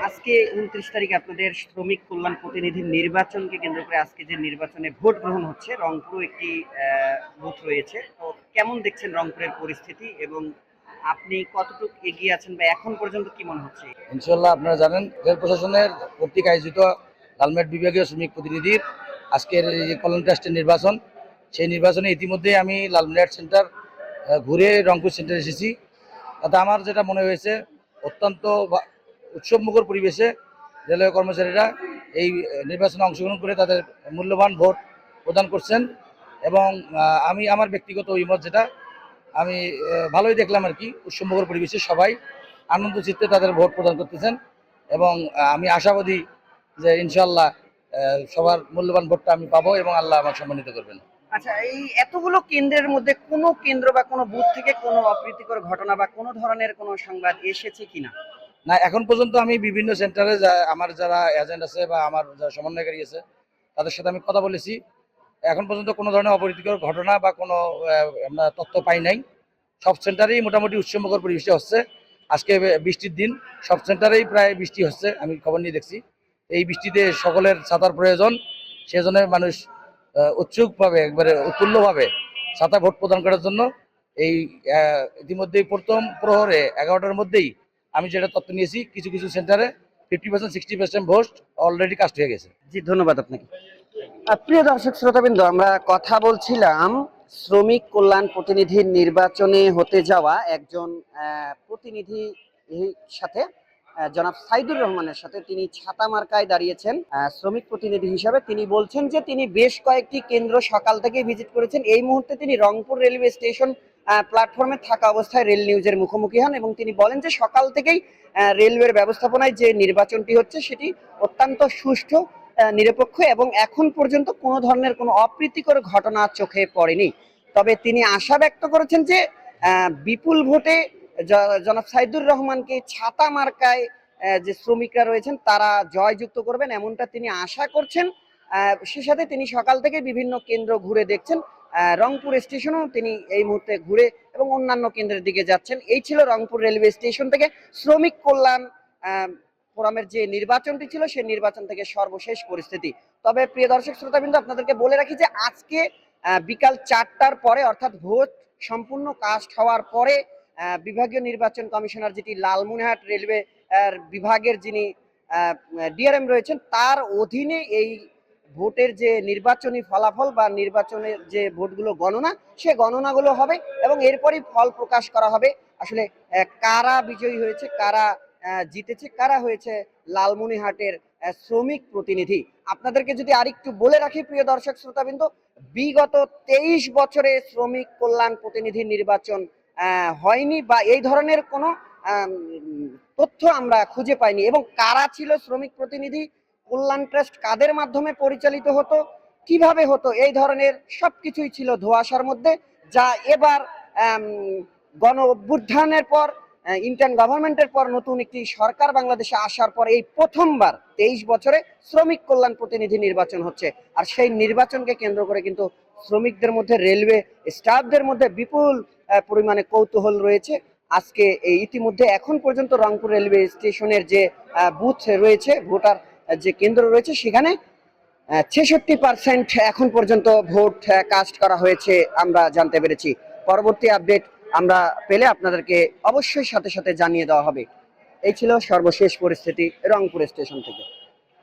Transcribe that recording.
আজকে ২৯ তারিখে আপনাদের শ্রমিক কল্যাণ প্রতিনিধির নির্বাচনকে কেন্দ্র করে আজকে যে নির্বাচনে ভোট গ্রহণ হচ্ছে, রংপুরে একটি বুথ রয়েছে। তো কেমন দেখছেন রংপুরের পরিস্থিতি এবং আপনি কতটুকু এগিয়ে আছেন বা এখন পর্যন্ত কি মনে হচ্ছে? ইনশাল্লাহ আপনারা জানেন রেল প্রশাসনের কর্তৃক আয়োজিত লালমেট বিভাগীয় শ্রমিক প্রতিনিধির আজকের এই যে কল্যাণ ট্রাস্টের নির্বাচন, সেই নির্বাচনে ইতিমধ্যে আমি লালমেট সেন্টার ঘুরে রংপুর সেন্টারে এসেছি। তাতে আমার যেটা মনে হয়েছে, অত্যন্ত উৎসবমুখর পরিবেশে রেলওয়ে কর্মচারীরা এই নির্বাচনে অংশগ্রহণ করে তাদের মূল্যবান ভোট প্রদান করছেন। এবং আমি আমার ব্যক্তিগত অভিমত যেটা, আমি ভালোই দেখলাম আর কি, উৎসবমুখর পরিবেশে সবাই আনন্দ চিত্তে তাদের ভোট প্রদান করতেছেন। এবং আমি আশাবাদী যে ইনশাল্লাহ সবার মূল্যবান ভোটটা আমি পাবো এবং আল্লাহ আমাকে সম্মানিত করবেন। আচ্ছা, এই এতগুলো কেন্দ্রের মধ্যে কোনো কেন্দ্র বা কোনো বুথ থেকে কোনো অপ্রীতিকর ঘটনা বা কোনো ধরনের কোনো সংবাদ এসেছে কিনা? না, এখন পর্যন্ত আমি বিভিন্ন সেন্টারে আমার যারা এজেন্ট আছে বা আমার যারা সমন্বয়কারী আছে তাদের সাথে আমি কথা বলেছি। এখন পর্যন্ত কোনো ধরনের অপ্রীতিকর ঘটনা বা কোনো আমরা তথ্য পাই নাই। সব সেন্টারেই মোটামুটি উৎসবমুখর পরিবেশে হচ্ছে। আজকে বৃষ্টির দিন, সব সেন্টারেই প্রায় বৃষ্টি হচ্ছে, আমি খবর নিয়ে দেখছি। এই বৃষ্টিতে সকলের ছাতার প্রয়োজন, সেজন্য মানুষ উৎসুকভাবে একবারে উৎফুল্লভাবে ছাতা ভোট প্রদান করার জন্য এই ইতিমধ্যেই প্রথম প্রহরে 11টার মধ্যেই আমি যেটা তথ্য নিয়েছি, কিছু কিছু সেন্টারে 50% 60% ভোট অলরেডি কাস্ট হয়ে গেছে। জি, ধন্যবাদ আপনাকে। প্রিয় দর্শক শ্রোতাবৃন্দ, আমরা কথা বলছিলাম শ্রমিক কল্যাণ প্রতিনিধির নির্বাচনে হতে যাওয়া একজন প্রতিনিধির সাথে, জনাব সাইদুর রহমানের সাথে। তিনি ছাতা মার্কায় দাঁড়িয়েছেন শ্রমিক প্রতিনিধি হিসাবে। তিনি বলছেন যে তিনি বেশ কয়েকটি কেন্দ্র সকাল থেকে ভিজিট করেছেন। এই মুহূর্তে তিনি রংপুর রেলওয়ে স্টেশন প্ল্যাটফর্মে থাকা অবস্থায় রেল নিউজের মুখোমুখি হন এবং তিনি বলেন যে সকাল থেকেই রেলওয়ের ব্যবস্থাপনায় যে নির্বাচনটি হচ্ছে সেটি অত্যন্ত সুষ্ঠু, নিরপেক্ষ এবং এখন পর্যন্ত কোনো ধরনের কোনো অপ্রীতিকর ঘটনা চোখে পড়েনি। তবে তিনি আশা ব্যক্ত করেছেন যে বিপুল ভোটে জনাব সাইদুর রহমানকে ছাতা মার্কায় যে শ্রমিকরা রয়েছেন তারা জয়যুক্ত করবেন, এমনটা তিনি আশা করছেন। সে সাথে তিনি সকাল থেকে বিভিন্ন কেন্দ্র ঘুরে দেখছেন। রংপুর স্টেশনও তিনি এই মুহূর্তে ঘুরে এবং অন্যান্য কেন্দ্রের দিকে যাচ্ছেন। এই ছিল রংপুর রেলওয়ে স্টেশন থেকে শ্রমিক কল্যাণ ফোরামের যে নির্বাচনটি ছিল সেই নির্বাচন থেকে সর্বশেষ পরিস্থিতি। তবে প্রিয় দর্শক শ্রোতাবৃন্দ, আপনাদেরকে বলে রাখি যে আজকে বিকাল 4টার পরে, অর্থাৎ ভোট সম্পূর্ণ কাস্ট হওয়ার পরে, বিভাগীয় নির্বাচন কমিশনার যেটি লালমনিরহাট রেলওয়ে বিভাগের যিনি ডিআরএম রয়েছেন, তার অধীনে এই ভোটের যে নির্বাচনী ফলাফল বা নির্বাচনের যে ভোটগুলো গণনা, সে গণনাগুলো হবে এবং এরপরই ফল প্রকাশ করা হবে। আসলে কারা বিজয়ী হয়েছে, কারা জিতেছে, কারা হয়েছে লালমনিরহাটের শ্রমিক প্রতিনিধি। আপনাদেরকে যদি আরেকটু বলে রাখি প্রিয় দর্শক শ্রোতাবৃন্দ, বিগত 23 বছরে শ্রমিক কল্যাণ প্রতিনিধি নির্বাচন হয়নি বা এই ধরনের কোনো তথ্য আমরা খুঁজে পাইনি। এবং কারা ছিল শ্রমিক প্রতিনিধি, কল্যাণ ট্রাস্ট কাদের মাধ্যমে পরিচালিত হতো, কিভাবে হতো, এই ধরনের সবকিছুই ছিল ধোঁয়াশার মধ্যে। যা এবার গণ অভ্যুত্থানের পর, ইন্টার্ন গভর্নমেন্টের পর নতুন একটি সরকার বাংলাদেশে আসার পর এই প্রথমবার 23 বছরে শ্রমিক কল্যাণ প্রতিনিধি নির্বাচন হচ্ছে। আর সেই নির্বাচনকে কেন্দ্র করে কিন্তু শ্রমিকদের মধ্যে, রেলওয়ে স্টাফদের মধ্যে বিপুল পরিমাণে কৌতূহল রয়েছে। আজকে ইতিমধ্যে এখন পর্যন্ত রংপুর রেলওয়ে স্টেশনের যে বুথ রয়েছে, ভোটার যে কেন্দ্র রয়েছে, সেখানে 66% এখন পর্যন্ত ভোট কাস্ট করা হয়েছে আমরা জানতে পেরেছি। পরবর্তী আপডেট আমরা পেলে আপনাদেরকে অবশ্যই সাথে সাথে জানিয়ে দেওয়া হবে। এই ছিল সর্বশেষ পরিস্থিতি রংপুর স্টেশন থেকে।